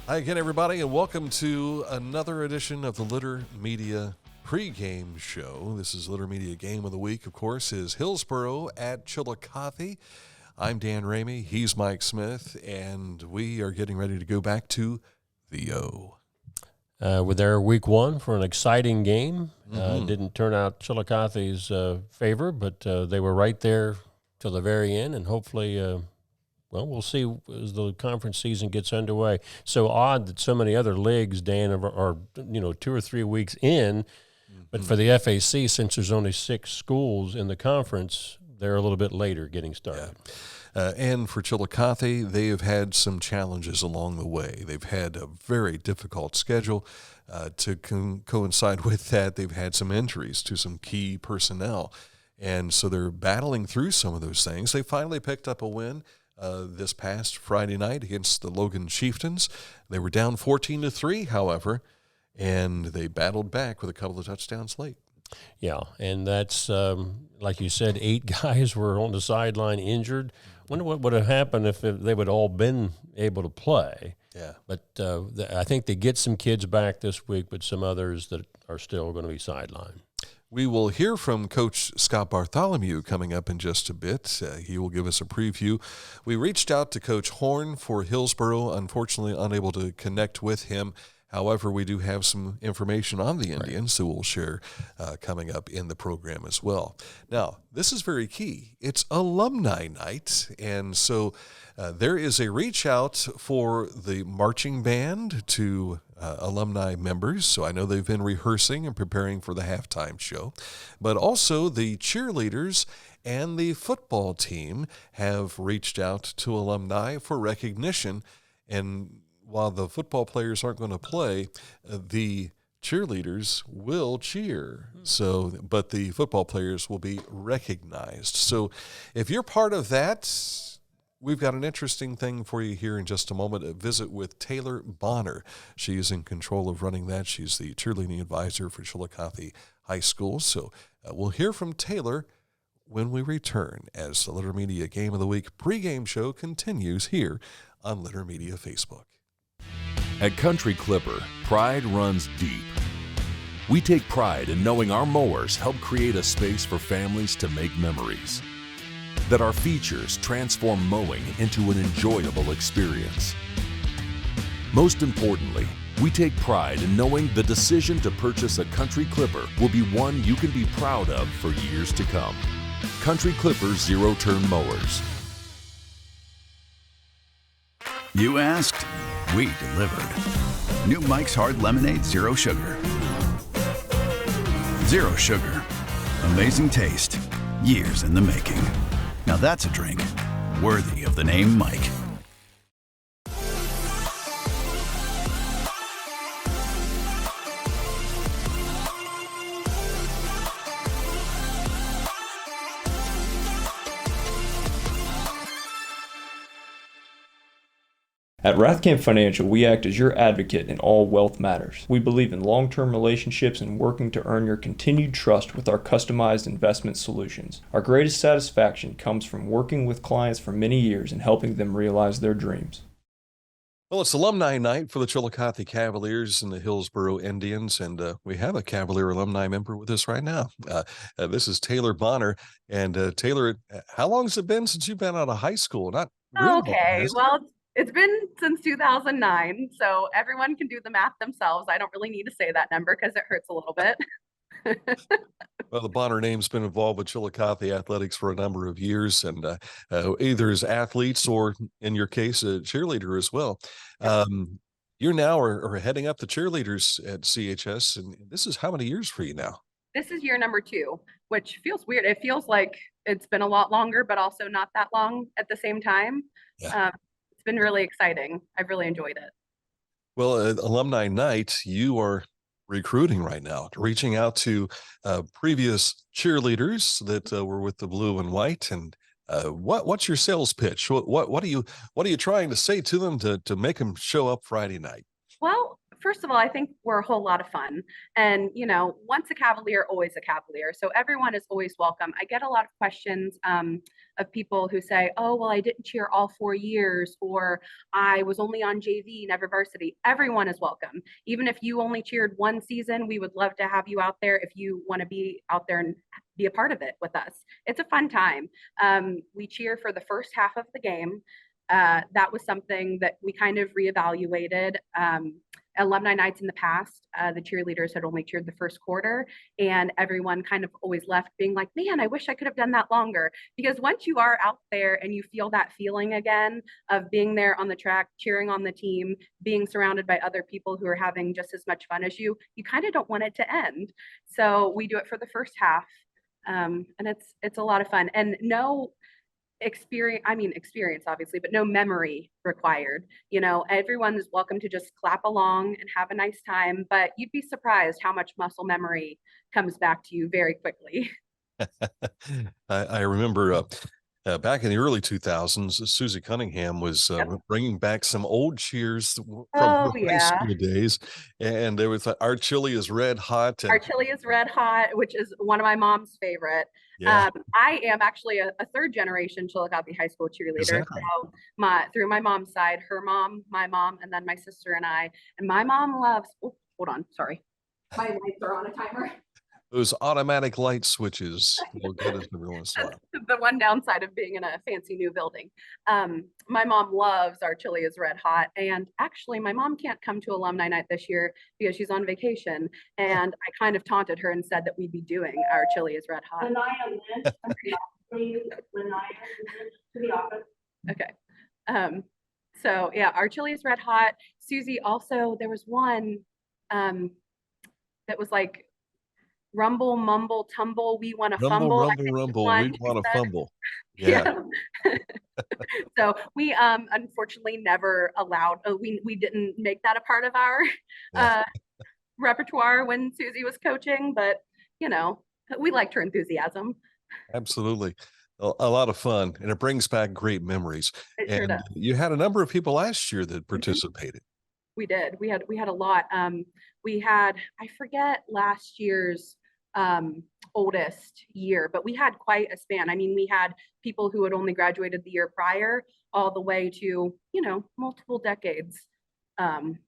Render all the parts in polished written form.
Hi again, everybody, and welcome to another edition of the Litter Media Pregame Show. This is Litter Media Game of the Week, of course, is Hillsboro at Chillicothe. I'm Dan Ramey, he's Mike Smith, and we are getting ready to go back to the O. We're there week one for an exciting game. Didn't turn out Chillicothe's favor, but they were right there till the very end, and hopefully we'll see as the conference season gets underway. So odd that so many other leagues, Dan, are 2 or 3 weeks in, but for the FAC, since there's only 6 schools in the conference, they're a little bit later getting started. Yeah. And for Chillicothe, they have had some challenges along the way. They've had a very difficult schedule. To coincide with that, they've had some injuries to some key personnel. And so they're battling through some of those things. They finally picked up a win this past Friday night against the Logan Chieftains. They were down 14-3, however, and they battled back with a couple of touchdowns late. Yeah, and that's, like you said, 8 guys were on the sideline injured. Wonder what would have happened if they would all been able to play. Yeah. But I think they get some kids back this week, but some others that are still going to be sidelined. We will hear from Coach Scott Bartholomew coming up in just a bit. He will give us a preview. We reached out to Coach Horn for Hillsboro, unfortunately unable to connect with him. However, we do have some information on the Indians that we'll share coming up in the program as well. Now, this is very key. It's alumni night, and so there is a reach out for the marching band to alumni members. So I know they've been rehearsing and preparing for the halftime show, but also the cheerleaders and the football team have reached out to alumni for recognition. And while the football players aren't going to play, the cheerleaders will cheer. So, but the football players will be recognized. So if you're part of that, we've got an interesting thing for you here in just a moment. A visit with Taylor Bonner. She is in control of running that. She's the cheerleading advisor for Chillicothe High School. So we'll hear from Taylor when we return as the Litter Media Game of the Week pregame show continues here on Litter Media Facebook. At Country Clipper, pride runs deep. We take pride in knowing our mowers help create a space for families to make memories. That our features transform mowing into an enjoyable experience. Most importantly, we take pride in knowing the decision to purchase a Country Clipper will be one you can be proud of for years to come. Country Clipper zero-turn mowers. You asked, we delivered. New Mike's Hard Lemonade Zero Sugar. Zero sugar. Amazing taste. Years in the making. Now that's a drink worthy of the name Mike. At Rathkamp Financial, we act as your advocate in all wealth matters. We believe in long-term relationships and working to earn your continued trust with our customized investment solutions. Our greatest satisfaction comes from working with clients for many years and helping them realize their dreams. Well, it's alumni night for the Chillicothe Cavaliers and the Hillsboro Indians, and we have a Cavalier alumni member with us right now. This is Taylor Bonner. And Taylor, how long has it been since you've been out of high school? Not real long, has it? Well, it's been since 2009, so everyone can do the math themselves. I don't really need to say that number because it hurts a little bit. Well, the Bonner name's been involved with Chillicothe athletics for a number of years, and either as athletes or, in your case, a cheerleader as well. You now are heading up the cheerleaders at CHS, and this is how many years for you now? This is year number 2, which feels weird. It feels like it's been a lot longer, but also not that long at the same time. Yeah. It's been really exciting. I've really enjoyed it. Well, at Alumni Night, you are recruiting right now, reaching out to previous cheerleaders that were with the blue and white. And what's your sales pitch? What are you trying to say to them to make them show up Friday night? Well, first of all, I think we're a whole lot of fun. And, once a Cavalier, always a Cavalier. So everyone is always welcome. I get a lot of questions of people who say, oh, well, I didn't cheer all 4 years, or I was only on JV, never varsity. Everyone is welcome. Even if you only cheered one season, we would love to have you out there if you want to be out there and be a part of it with us. It's a fun time. We cheer for the first half of the game. That was something that we kind of reevaluated. Alumni nights in the past, the cheerleaders had only cheered the first quarter, and everyone kind of always left being like, man, I wish I could have done that longer. Because once you are out there and you feel that feeling again of being there on the track, cheering on the team, being surrounded by other people who are having just as much fun as you kind of don't want it to end. So we do it for the first half. And it's a lot of fun, and no experience obviously, but no memory required. Everyone is welcome to just clap along and have a nice time, but you'd be surprised how much muscle memory comes back to you very quickly. I remember back in the early 2000s, Susie Cunningham was bringing back some old cheers from her high school days. And there was Our Chili is Red Hot. Our Chili is Red Hot, which is one of my mom's favorite. Yeah. I am actually a third generation Chillicothe High School cheerleader. Exactly. So through my mom's side, her mom, my mom, and then my sister and I. And my mom loves, hold on, sorry. My lights are on a timer. Those automatic light switches will get us every once in a while. The one downside of being in a fancy new building. My mom loves Our Chili is Red Hot. And actually, my mom can't come to alumni night this year because she's on vacation. And I kind of taunted her and said that we'd be doing Our Chili is Red Hot. Please, to the office. Okay. So yeah, Our Chili is Red Hot. Susie also, there was one that was like, rumble, mumble, tumble, we want to fumble. Rumble, we want to fumble. Yeah. So we unfortunately never allowed, we didn't make that a part of our repertoire when Susie was coaching, but we liked her enthusiasm. Absolutely. A lot of fun, and it brings back great memories. It sure does. You had a number of people last year that participated. We did. We had a lot. We had, I forget last year's oldest year, but we had quite a span. I mean, we had people who had only graduated the year prior all the way to, multiple decades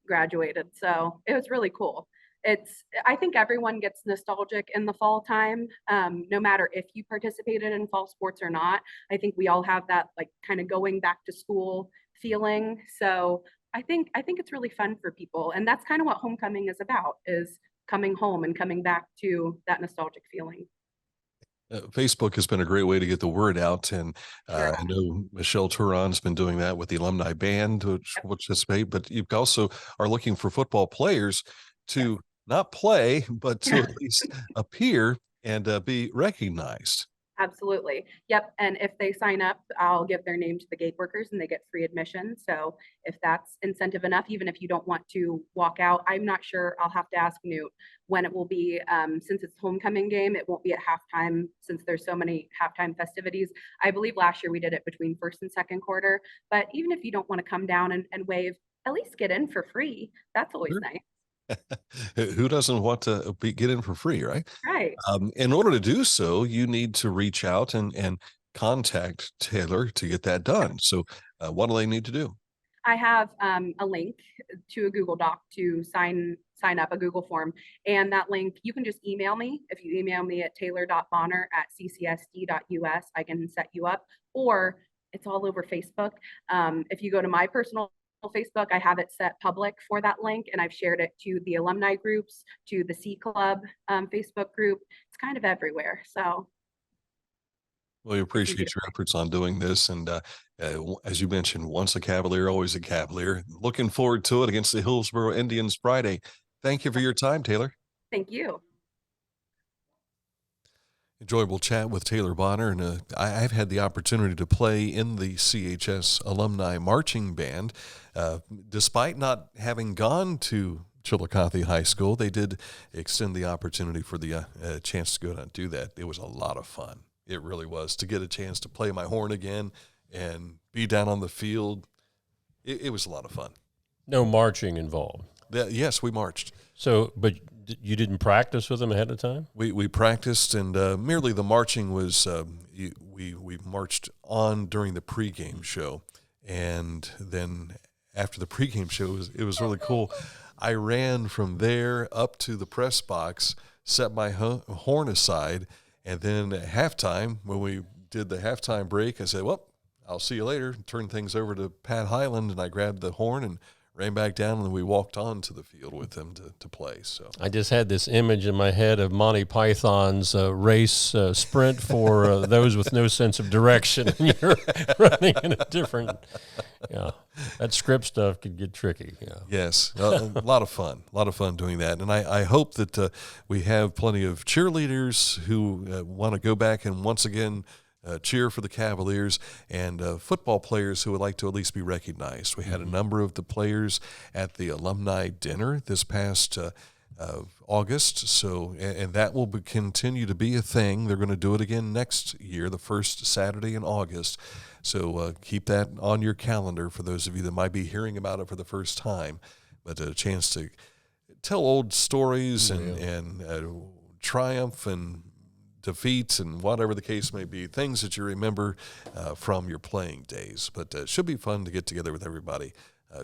graduated. So it was really cool. I think everyone gets nostalgic in the fall time, no matter if you participated in fall sports or not. I think we all have that like kind of going back to school feeling. So I think it's really fun for people. And that's kind of what homecoming is about, is coming home and coming back to that nostalgic feeling. Facebook has been a great way to get the word out. And Sure. I know Michelle Turon's been doing that with the alumni band, which participate, but you also are looking for football players to not play, but to at least appear and be recognized. Absolutely. Yep. And if they sign up, I'll give their name to the gate workers and they get free admission. So if that's incentive enough, even if you don't want to walk out, I'm not sure. I'll have to ask Newt when it will be. Since it's homecoming game, it won't be at halftime since there's so many halftime festivities. I believe last year we did it between first and second quarter. But even if you don't want to come down and wave, at least get in for free. That's always nice. Who doesn't want to get in for free, right? Right. In order to do so, you need to reach out and contact Taylor to get that done. So what do they need to do? I have a link to a Google Doc to sign up, a Google form. And that link, you can just email me. If you email me at taylor.bonner@ccsd.us, I can set you up. Or it's all over Facebook. If you go to my personal Facebook, I have it set public for that link, and I've shared it to the alumni groups, to the C Club Facebook group. It's kind of everywhere. So well, we appreciate your efforts on doing this. And as you mentioned, once a Cavalier, always a Cavalier. Looking forward to it against the Hillsboro Indians Friday. Thank you for your time, Taylor. Thank you. Enjoyable chat with Taylor Bonner, and I've had the opportunity to play in the CHS Alumni Marching Band. Despite not having gone to Chillicothe High School, they did extend the opportunity for the chance to go down and do that. It was a lot of fun. It really was, to get a chance to play my horn again and be down on the field. It was a lot of fun. No marching involved. Yes, we marched. So, but you didn't practice with them ahead of time? We practiced, and merely the marching was we marched on during the pregame show, and then after the pregame show, it was really cool. I ran from there up to the press box, set my horn aside, and then at halftime, when we did the halftime break, I said, well, I'll see you later. Turned things over to Pat Highland, and I grabbed the horn and ran back down, and then we walked on to the field with them to play. So I just had this image in my head of Monty Python's race sprint for those with no sense of direction, and you're running in a different. Yeah, that script stuff could get tricky. Yeah. Yes, a lot of fun doing that, and I hope that we have plenty of cheerleaders who want to go back and once again cheer for the Cavaliers, and football players who would like to at least be recognized. We had a number of the players at the alumni dinner this past August, so and that will continue to be a thing. They're going to do it again next year, the first Saturday in August. So keep that on your calendar for those of you that might be hearing about it for the first time. But a chance to tell old stories and triumph and defeats and whatever the case may be, things that you remember from your playing days. But it should be fun to get together with everybody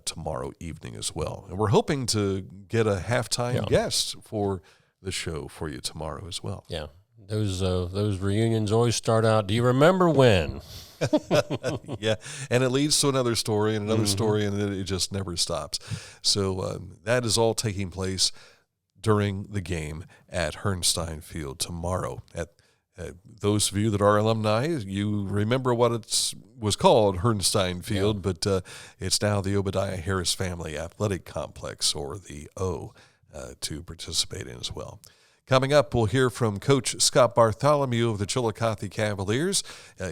tomorrow evening as well. And we're hoping to get a halftime guest for the show for you tomorrow as well. Yeah, those reunions always start out, do you remember when? Yeah, and it leads to another story and another story, and it just never stops. So that is all taking place during the game at Hernstein Field tomorrow. At those of you that are alumni, you remember what it was called, Hernstein Field, but it's now the Obadiah Harris Family Athletic Complex, or the O, to participate in as well. Coming up, we'll hear from Coach Scott Bartholomew of the Chillicothe Cavaliers.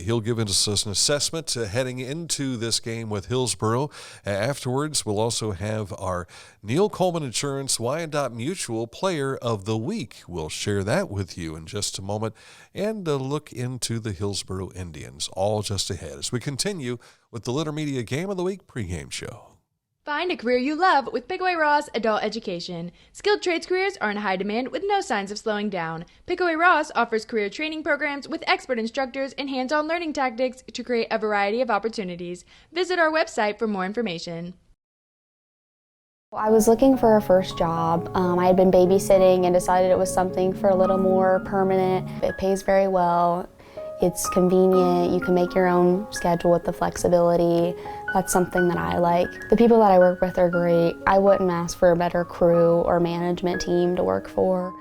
He'll give us an assessment heading into this game with Hillsboro. Afterwards, we'll also have our Neil Coleman Insurance Wyandotte Mutual Player of the Week. We'll share that with you in just a moment, and a look into the Hillsboro Indians, all just ahead as we continue with the Litter Media Game of the Week pregame show. Find a career you love with Pickaway Ross Adult Education. Skilled trades careers are in high demand with no signs of slowing down. Pickaway Ross offers career training programs with expert instructors and hands-on learning tactics to create a variety of opportunities. Visit our website for more information. I was looking for a first job. I had been babysitting and decided it was something for a little more permanent. It pays very well. It's convenient. You can make your own schedule with the flexibility. That's something that I like. The people that I work with are great. I wouldn't ask for a better crew or management team to work for.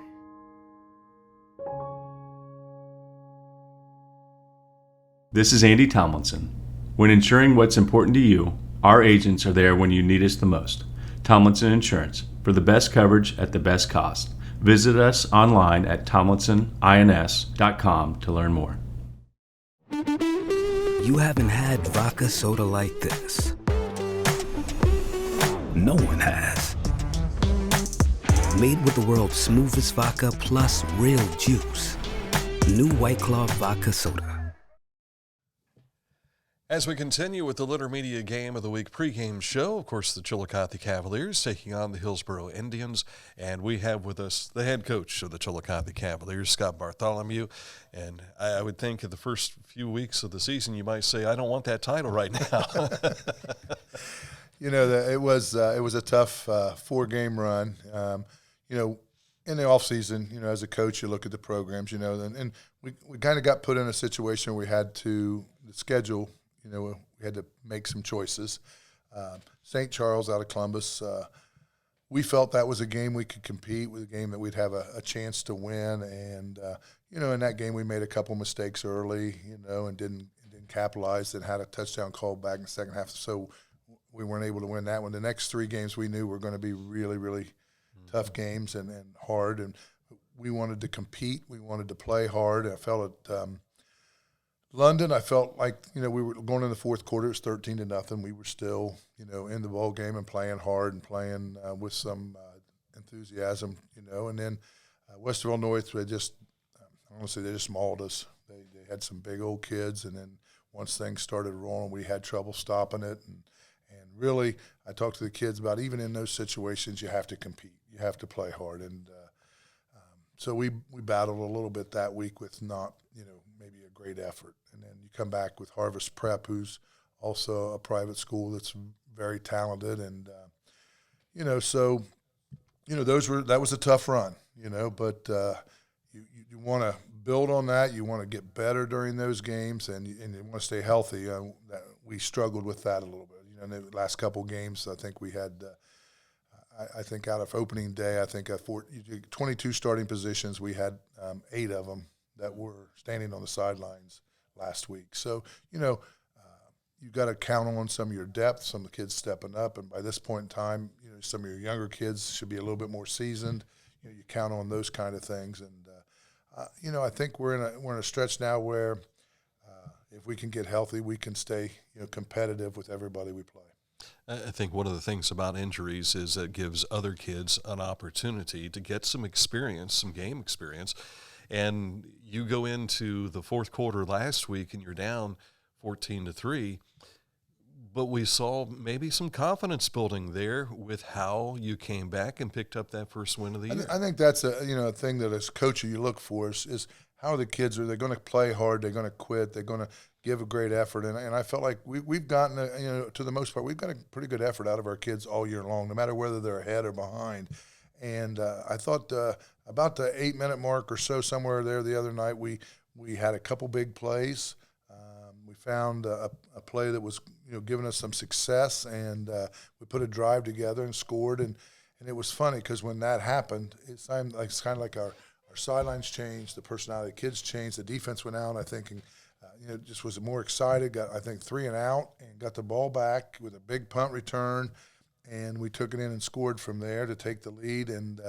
This is Andy Tomlinson. When ensuring what's important to you, our agents are there when you need us the most. Tomlinson Insurance, for the best coverage at the best cost. Visit us online at tomlinsonins.com to learn more. You haven't had vodka soda like this. No one has. Made with the world's smoothest vodka plus real juice. New White Claw Vodka Soda. As we continue with the Litter Media Game of the Week pregame show, of course, the Chillicothe Cavaliers taking on the Hillsboro Indians, and we have with us the head coach of the Chillicothe Cavaliers, Scott Bartholomew. And I would think in the first few weeks of the season, you might say, I don't want that title right now. You know, it was a tough 4-game run. You know, in the off season, you know, as a coach, you look at the programs, you know, and we kind of got put in a situation where we had to the schedule. You know, we had to make some choices. St. Charles out of Columbus, we felt that was a game we could compete with, a game that we'd have a chance to win. And, you know, in that game we made a couple mistakes early, you know, and didn't capitalize, and had a touchdown called back in the second half. So we weren't able to win that one. The next 3 games we knew were going to be really, really tough games and hard. And we wanted to compete. We wanted to play hard. I felt it. London, I felt like, you know, we were going in the fourth quarter. It was 13-0. We were still, you know, in the ball game and playing hard and playing with some enthusiasm, you know. And then Westerville North, they just, honestly, they just mauled us. They had some big old kids, and then once things started rolling, we had trouble stopping it. And really, I talk to the kids about even in those situations, you have to compete. You have to play hard. And so we battled a little bit that week with not, maybe a great effort. And then you come back with Harvest Prep, who's also a private school that's very talented. And, so, that was a tough run, but you want to build on that. You want to get better during those games, and you want to stay healthy. We struggled with that a little bit. In the last couple of games, I think we had, I think out of opening day, I think 22 starting positions, we had 8 of them that were standing on the sidelines last week. So, you've got to count on some of your depth, some of the kids stepping up, and by this point in time, some of your younger kids should be a little bit more seasoned. You count on those kind of things, and I think we're in a stretch now where if we can get healthy, we can stay competitive with everybody we play. I think one of the things about injuries is it gives other kids an opportunity to get some experience, some game experience. And you go into the fourth quarter last week and you're down 14-3, but we saw maybe some confidence building there with how you came back and picked up that first win of the year. I think that's a thing that as a coach you look for is how the kids are they going to play hard, they're going to quit, they're going to give a great effort, and I felt like we've gotten to the most part we've got a pretty good effort out of our kids all year long, no matter whether they're ahead or behind. And I thought about the 8-minute mark or so, somewhere there the other night, we had a couple big plays. We found a play that was giving us some success, and we put a drive together and scored. And it was funny because when that happened, it's kind of like our sidelines changed, the personality of the kids changed, the defense went out, I think, and just was more excited. Got, I think, 3 and out, and got the ball back with a big punt return, and we took it in and scored from there to take the lead. And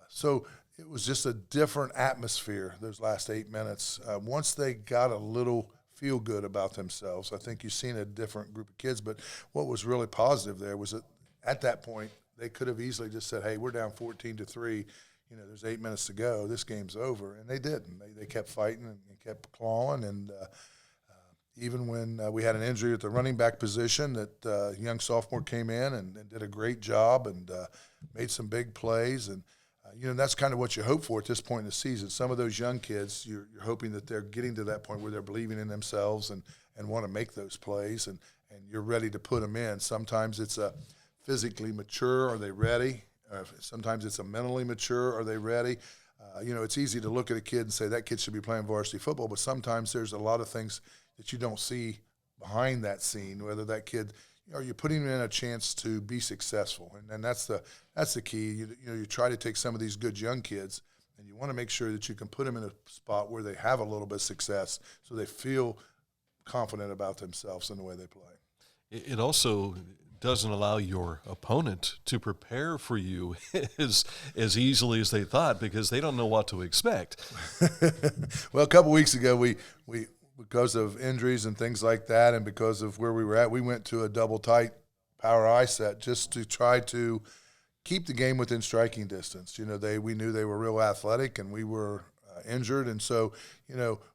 so it was just a different atmosphere those last 8 minutes. Once they got a little feel good about themselves, I think you've seen a different group of kids. But what was really positive there was that at that point they could have easily just said, hey, we're down 14-3. There's 8 minutes to go. This game's over. And they didn't. They kept fighting and kept clawing. And even when we had an injury at the running back position, that young sophomore came in and did a great job and made some big plays. And, that's kind of what you hope for at this point in the season. Some of those young kids, you're hoping that they're getting to that point where they're believing in themselves and want to make those plays, and you're ready to put them in. Sometimes it's a physically mature, are they ready? Sometimes it's a mentally mature, are they ready? It's easy to look at a kid and say that kid should be playing varsity football, but sometimes there's a lot of things that you don't see behind that scene, whether that kid – are you putting them in a chance to be successful? And that's the key. You try to take some of these good young kids, and you want to make sure that you can put them in a spot where they have a little bit of success, so they feel confident about themselves and the way they play. It also doesn't allow your opponent to prepare for you as easily as they thought, because they don't know what to expect. Well, a couple weeks ago, we because of injuries and things like that, and because of where we were at, we went to a double tight power I set just to try to keep the game within striking distance. We knew they were real athletic, and we were injured, and so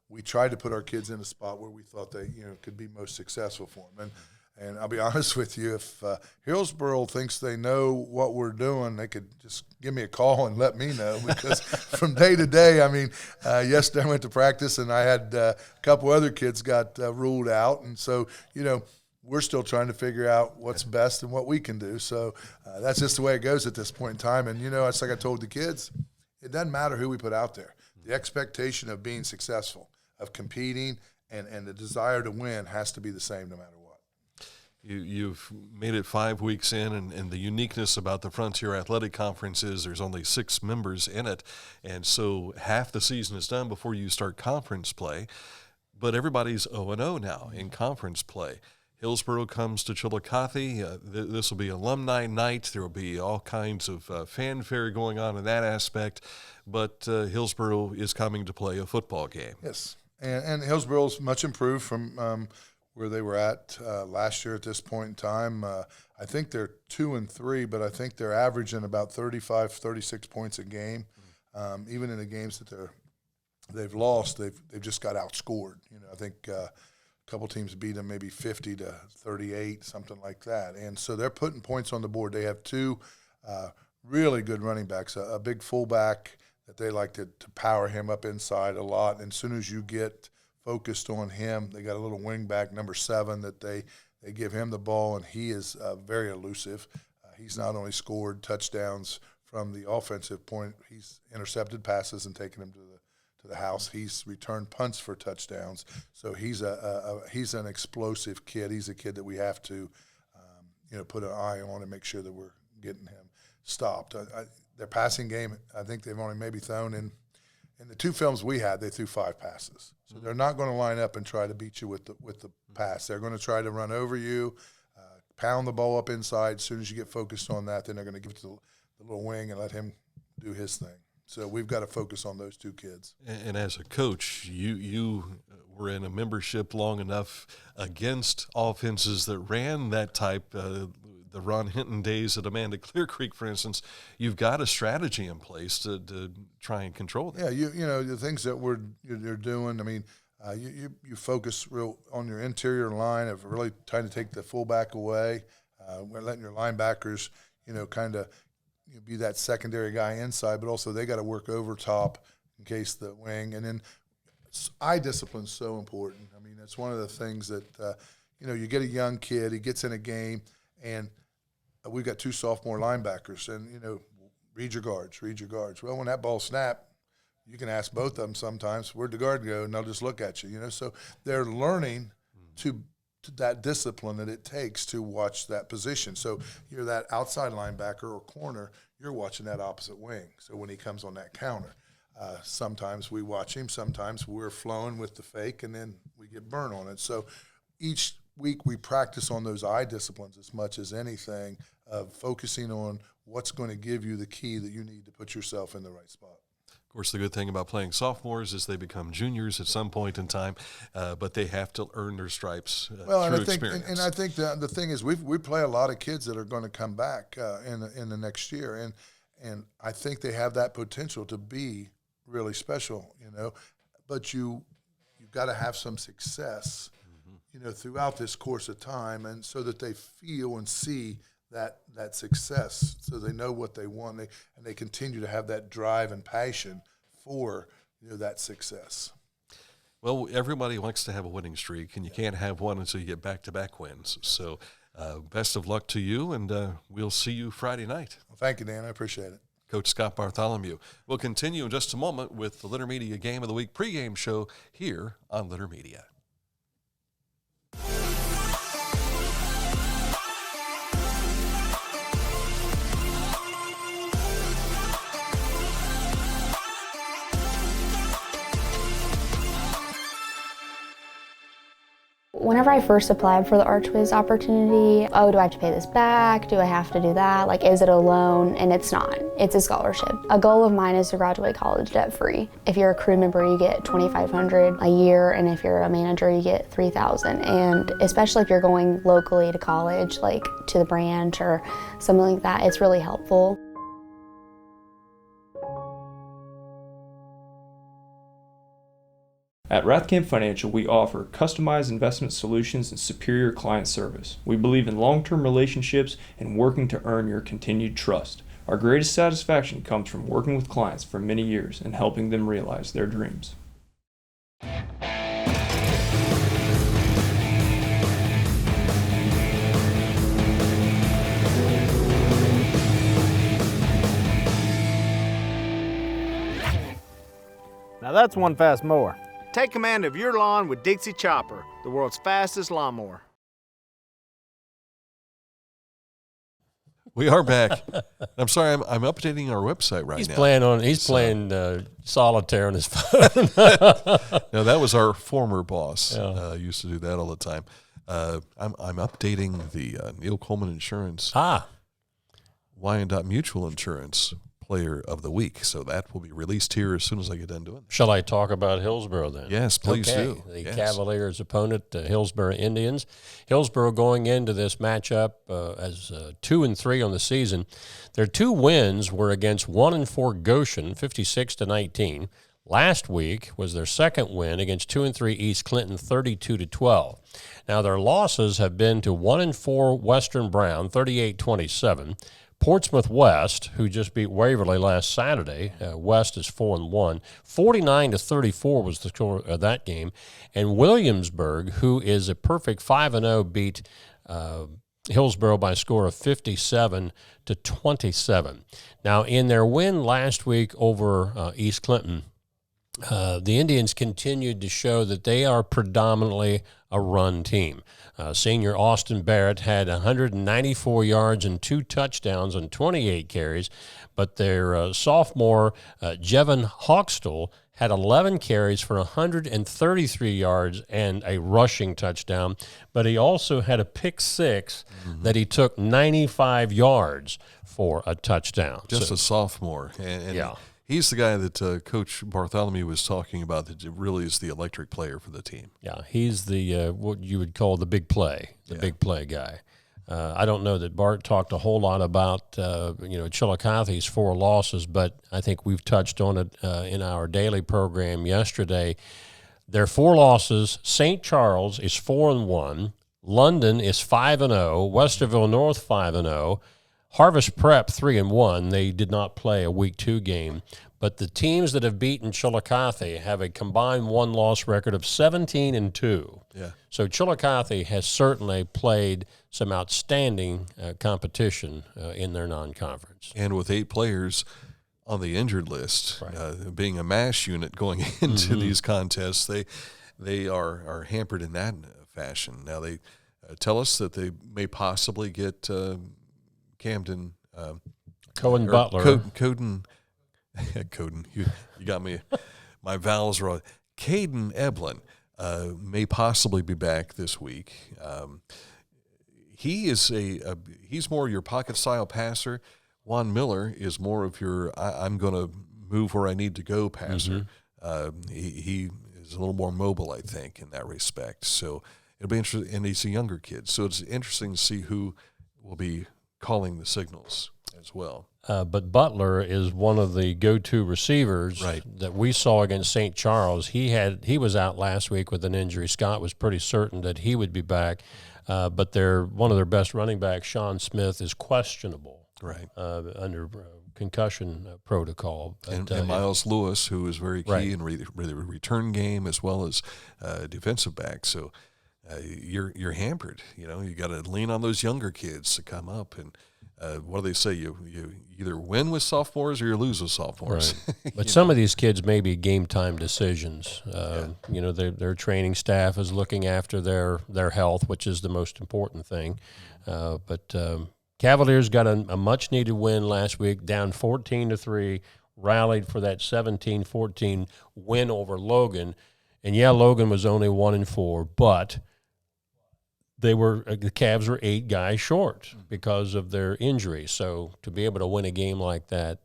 we tried to put our kids in a spot where we thought they could be most successful for them. And I'll be honest with you, if Hillsboro thinks they know what we're doing, they could just give me a call and let me know, because from day to day, yesterday I went to practice and I had a couple other kids got ruled out. And so, we're still trying to figure out what's best and what we can do. So that's just the way it goes at this point in time. And, it's like I told the kids, it doesn't matter who we put out there. The expectation of being successful, of competing, and the desire to win has to be the same no matter what. You've made it 5 weeks in, and the uniqueness about the Frontier Athletic Conference is there's only 6 members in it, and so half the season is done before you start conference play, but everybody's 0-0 now in conference play. Hillsboro comes to Chillicothe. This will be alumni night. There will be all kinds of fanfare going on in that aspect, but Hillsboro is coming to play a football game. Yes, and Hillsboro's much improved from where they were at last year at this point in time. I think they're 2-3, but I think they're averaging about 35, 36 points a game. Even in the games that they've lost, they've just got outscored. I think A couple teams beat them maybe 50-38, something like that. And so they're putting points on the board. They have two really good running backs, a big fullback that they like to power him up inside a lot. And as soon as you get focused on him, they got a little wing back, number 7, that they give him the ball, and he is very elusive. He's not only scored touchdowns from the offensive point, he's intercepted passes and taken them to the house. He's returned punts for touchdowns. So he's he's an explosive kid. He's a kid that we have to put an eye on and make sure that we're getting him stopped. Their passing game, I think they've only maybe thrown in the 2 films we had, they threw 5 passes. So they're not going to line up and try to beat you with the pass. They're going to try to run over you, pound the ball up inside. As soon as you get focused on that, then they're going to give it to the little wing and let him do his thing. So we've got to focus on those 2 kids. And as a coach, you were in a membership long enough against offenses that ran that type, the Ron Hinton days at Amanda Clear Creek, for instance. You've got a strategy in place to try and control that. Yeah, you know the things that you're doing. I mean, you focus real on your interior line of really trying to take the fullback away. We're letting your linebackers, kind of be that secondary guy inside, but also they got to work over top in case the wing. And then eye discipline is so important. I mean, it's one of the things that, you get a young kid, he gets in a game, and we've got 2 sophomore linebackers, and, read your guards. Well, when that ball snapped, you can ask both of them sometimes, where'd the guard go? And they'll just look at you, So they're learning to that discipline that it takes to watch that position. So you're that outside linebacker or corner, you're watching that opposite wing. So when he comes on that counter, sometimes we watch him, sometimes we're flowing with the fake, and then we get burnt on it. So each week we practice on those eye disciplines as much as anything, of focusing on what's going to give you the key that you need to put yourself in the right spot. Of course, the good thing about playing sophomores is they become juniors at some point in time, but they have to earn their stripes through experience. And I think the thing is we play a lot of kids that are going to come back in the next year, and I think they have that potential to be really special, But you've got to have some success, throughout this course of time, and so that they feel and see that success, so they know what they want, and they continue to have that drive and passion for that success. Well, everybody likes to have a winning streak, and you can't have one until you get back-to-back wins. So best of luck to you, and we'll see you Friday night. Well, thank you, Dan. I appreciate it. Coach Scott Bartholomew. We'll continue in just a moment with the Litter Media Game of the Week pregame show here on Litter Media. Whenever I first applied for the Archways opportunity, do I have to pay this back? Do I have to do that? Is it a loan? And it's not. It's a scholarship. A goal of mine is to graduate college debt-free. If you're a crew member, you get $2,500 a year, and if you're a manager, you get $3,000. And especially if you're going locally to college, to the branch or something like that, it's really helpful. At Rathkamp Financial, we offer customized investment solutions and superior client service. We believe in long-term relationships and working to earn your continued trust. Our greatest satisfaction comes from working with clients for many years and helping them realize their dreams. Now that's one fast mower. Take command of your lawn with Dixie Chopper, the world's fastest lawnmower. We are back. I'm sorry, I'm updating our website right now. He's playing solitaire on his phone. No, that was our former boss. Used to do that all the time. I'm updating the Neil Coleman Insurance. Wyandotte Mutual Insurance Player of the Week. So that will be released here as soon as I get done doing that. Shall I talk about Hillsboro then? Yes, please do. The Yes. Cavaliers' opponent, the Hillsboro Indians. Hillsboro going into this matchup as 2-3 on the season. Their 2 wins were against 1-4 Goshen, 56-19. Last week was their second win against 2-3 East Clinton, 32-12. Now their losses have been to 1-4 Western Brown, 38-27. Portsmouth West, who just beat Waverly last Saturday. West is 4-1. 49-34 was the score of that game. And Williamsburg, who is a perfect 5-0, beat Hillsboro by a score of 57-27. Now, in their win last week over East Clinton, the Indians continued to show that they are predominantly a run team. Senior Austin Barrett had 194 yards and 2 touchdowns on 28 carries, but their sophomore Jevon Hawkstall had 11 carries for 133 yards and a rushing touchdown, but he also had a pick six that he took 95 yards for a touchdown. Just a sophomore. And yeah. He's the guy that Coach Bartholomew was talking about that really is the electric player for the team. Yeah, he's the what you would call the big play, big play guy. I don't know that Bart talked a whole lot about Chillicothe's 4 losses, but I think we've touched on it in our daily program yesterday. Their 4 losses: St. Charles is 4-1, London is 5-0, Westerville North 5-0. Harvest Prep 3-1. They did not play a Week 2 game, but the teams that have beaten Chillicothe have a combined 1-loss record of 17-2. Yeah. So Chillicothe has certainly played some outstanding competition in their non-conference. And with 8 players on the injured list, being a mash unit going into these contests, they are hampered in that fashion. Now they tell us that they may possibly get Camden Cohen Butler. Coden, you got me. My vowels wrong. Caden Eblin may possibly be back this week. He is he's more your pocket style passer. Juan Miller is more of your I'm going to move where I need to go passer. He is a little more mobile, I think, in that respect. So it'll be interesting, and he's a younger kid. So it's interesting to see who will be calling the signals as well. But Butler is one of the go-to receivers that we saw against St. Charles. He was out last week with an injury. Scott was pretty certain that he would be back, but one of their best running backs, Sean Smith, is questionable under concussion protocol. And Miles Lewis, who is very key in the return game as well as defensive back. So you're hampered. You got to lean on those younger kids to come up. And what do they say? You either win with sophomores or you lose with sophomores. Right. But some of these kids may be game time decisions. Their training staff is looking after their health, which is the most important thing. But Cavaliers got a much needed win last week, down 14-3, rallied for that 17-14 win over Logan. And Logan was only 1-4, but the Cavs were 8 guys short because of their injury. So to be able to win a game like that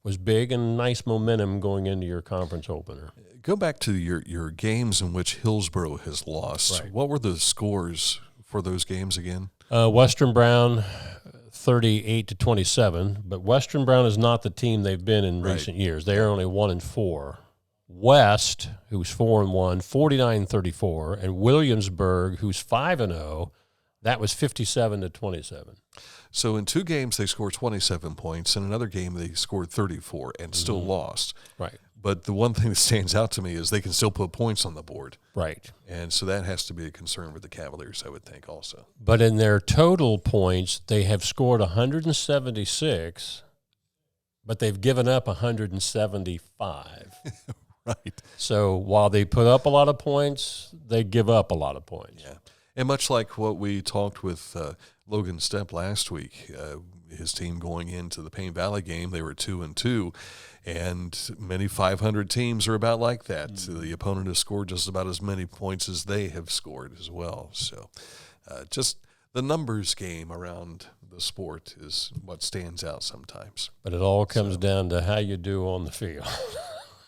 was big and nice momentum going into your conference opener. Go back to your games in which Hillsboro has lost. Right. What were the scores for those games again? Western Brown 38-27, but Western Brown is not the team they've been in recent years. They are only 1-4. West, who's 4-1, 49-34, and Williamsburg, who's 5-0, that was 57-27. So in 2 games they scored 27 points. In another game they scored 34 and still lost. Right. But the one thing that stands out to me is they can still put points on the board. Right. And so that has to be a concern with the Cavaliers, I would think, also. But in their total points, they have scored 176, but they've given up 175. Right. So while they put up a lot of points, they give up a lot of points. Yeah. And much like what we talked with Logan Stepp last week, his team going into the Payne Valley game, they were 2-2, and many 500 teams are about like that. The opponent has scored just about as many points as they have scored as well. So just the numbers game around the sport is what stands out sometimes. But it all comes down to how you do on the field.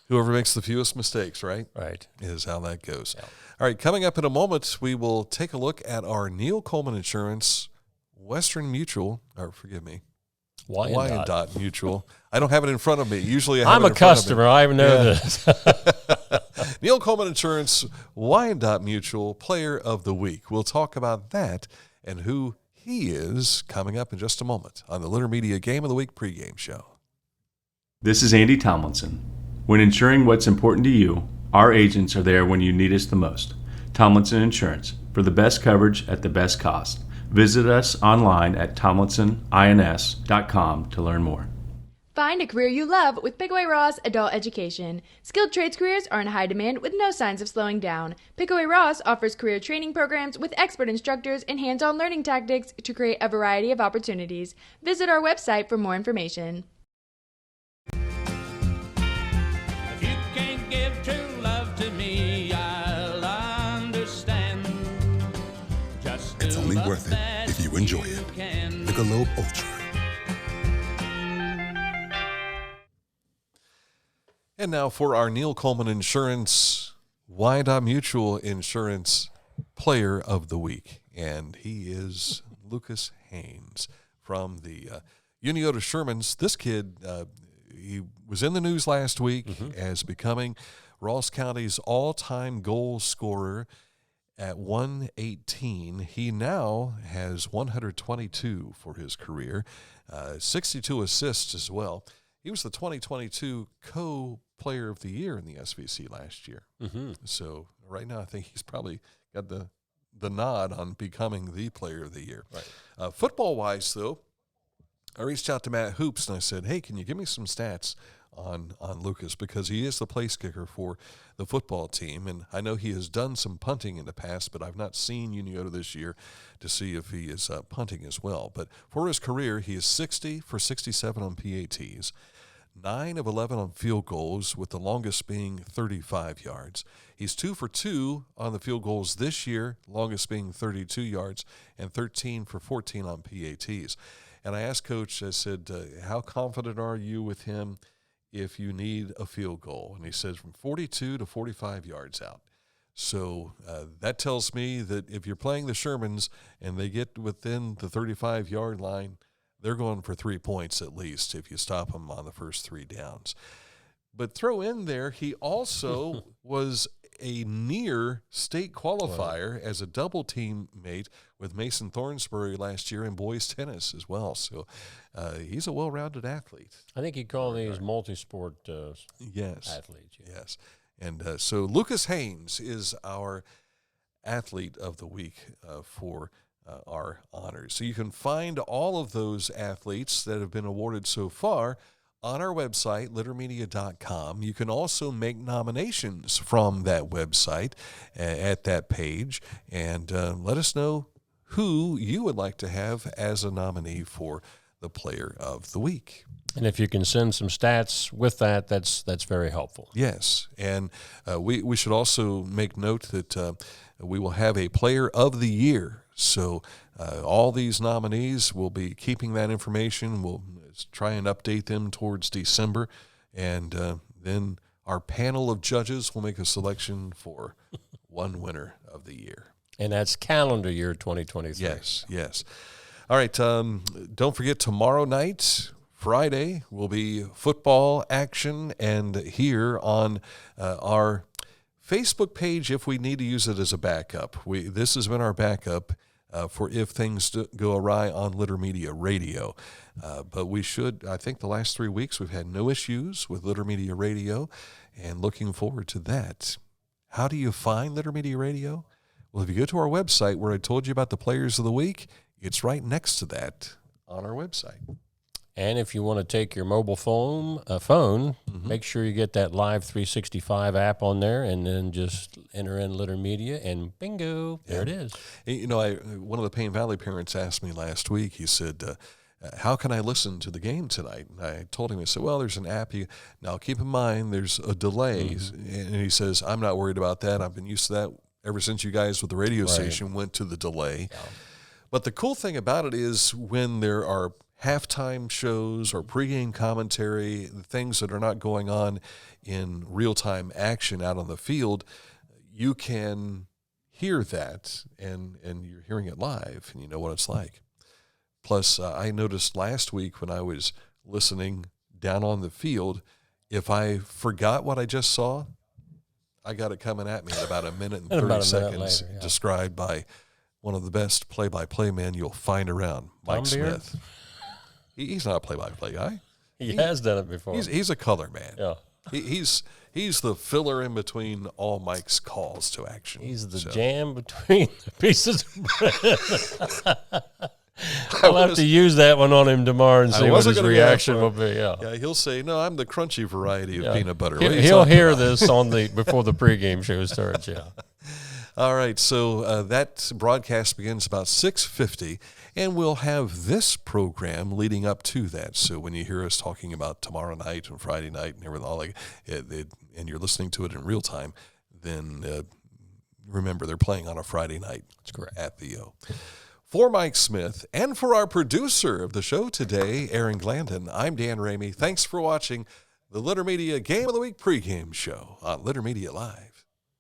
Whoever makes the fewest mistakes, right? Right. Is how that goes. Yeah. All right, coming up in a moment, we will take a look at our Neil Coleman Insurance, Western Mutual, Wyandotte Mutual. I don't have it in front of me. Usually I have I'm it a in front customer. of me. I know this. Neil Coleman Insurance, Wyandotte Mutual Player of the Week. We'll talk about that and who he is coming up in just a moment on the Litter Media Game of the Week pregame show. This is Andy Tomlinson. When insuring what's important to you, our agents are there when you need us the most. Tomlinson Insurance, for the best coverage at the best cost. Visit us online at tomlinsonins.com to learn more. Find a career you love with Pickaway Ross Adult Education. Skilled trades careers are in high demand with no signs of slowing down. Pickaway Ross offers career training programs with expert instructors and hands-on learning tactics to create a variety of opportunities. Visit our website for more information. If you can't give true love to me, I'll understand. Just it's only worth it if you enjoy it. Michelob Ultra. And now for our Neil Coleman Insurance, Wyandotte Mutual Insurance Player of the Week. And he is Lucas Haynes from the Uniota Shermans. This kid, he was in the news last week as becoming Ross County's all-time goal scorer at 118. He now has 122 for his career, 62 assists as well. He was the 2022 co-player of the year in the SVC last year. So right now I think he's probably got the nod on becoming the player of the year. Right. Football-wise, though, I reached out to Matt Hoops and I said, hey, can you give me some stats on Lucas, because he is the place kicker for the football team, and I know he has done some punting in the past, but I've not seen Uniota this year to see if he is punting as well. But for his career, he is 60 for 67 on PATs, 9 of 11 on field goals, with the longest being 35 yards. He's 2 for 2 on the field goals this year, longest being 32 yards, and 13 for 14 on PATs. And I asked Coach, I said, how confident are you with him if you need a field goal? And he says from 42 to 45 yards out. So that tells me that if you're playing the Shermans and they get within the 35-yard line, they're going for 3 points at least if you stop them on the first 3 downs. But throw in there, he also was a near state qualifier as a double team mate with Mason Thornsbury last year in boys tennis as well. So he's a well-rounded athlete. I think you call these multi-sport yes. athletes. Yeah. Yes. And so Lucas Haynes is our athlete of the week for our honors. So you can find all of those athletes that have been awarded so far on our website, littermedia.com. You can also make nominations from that website at that page, and let us know who you would like to have as a nominee for the Player of the Week. And if you can send some stats with that, that's very helpful. Yes, and we should also make note that we will have a Player of the Year. So all these nominees, will be keeping that information. We'll try and update them towards December, and then our panel of judges will make a selection for one winner of the year. And that's calendar year 2023. Yes, yes. All right, don't forget tomorrow night, Friday, will be football action, and here on our Facebook page, if we need to use it as a backup. This has been our backup for if things go awry on Litter Media Radio. But we should, I think the last 3 weeks we've had no issues with Litter Media Radio, and looking forward to that. How do you find Litter Media Radio? Well, if you go to our website where I told you about the Players of the Week, it's right next to that on our website. And if you want to take your mobile phone, make sure you get that Live 365 app on there, and then just enter in Litter Media, and bingo, there it is. You know, one of the Payne Valley parents asked me last week, he said, how can I listen to the game tonight? And I told him, I said, well, there's an app. Now, keep in mind, there's a delay. And he says, I'm not worried about that. I've been used to that ever since you guys with the radio station went to the delay. Yeah. But the cool thing about it is when there are halftime shows or pregame commentary, things that are not going on in real-time action out on the field, you can hear that, and you're hearing it live, and you know what it's like. Plus, I noticed last week when I was listening down on the field, if I forgot what I just saw, I got it coming at me in about a minute and 30 seconds, later, yeah. described by one of the best play-by-play men you'll find around, Mike Smith. He's not a play-by-play guy. He has done it before. He's a color man. Yeah. He's the filler in between all Mike's calls to action. He's the jam between the pieces of bread. I'll have to use that one on him tomorrow and see what his reaction will be. Yeah, he'll say, "No, I'm the crunchy variety of peanut butter." He'll hear this before the pregame show starts. Yeah. All right, so that broadcast begins about 6:50, and we'll have this program leading up to that. So when you hear us talking about tomorrow night and Friday night and everything, all and you're listening to it in real time, then remember they're playing on a Friday night. That's correct. At the O. For Mike Smith and for our producer of the show today, Aaron Glandon, I'm Dan Ramey. Thanks for watching the Litter Media Game of the Week pregame show on Litter Media Live.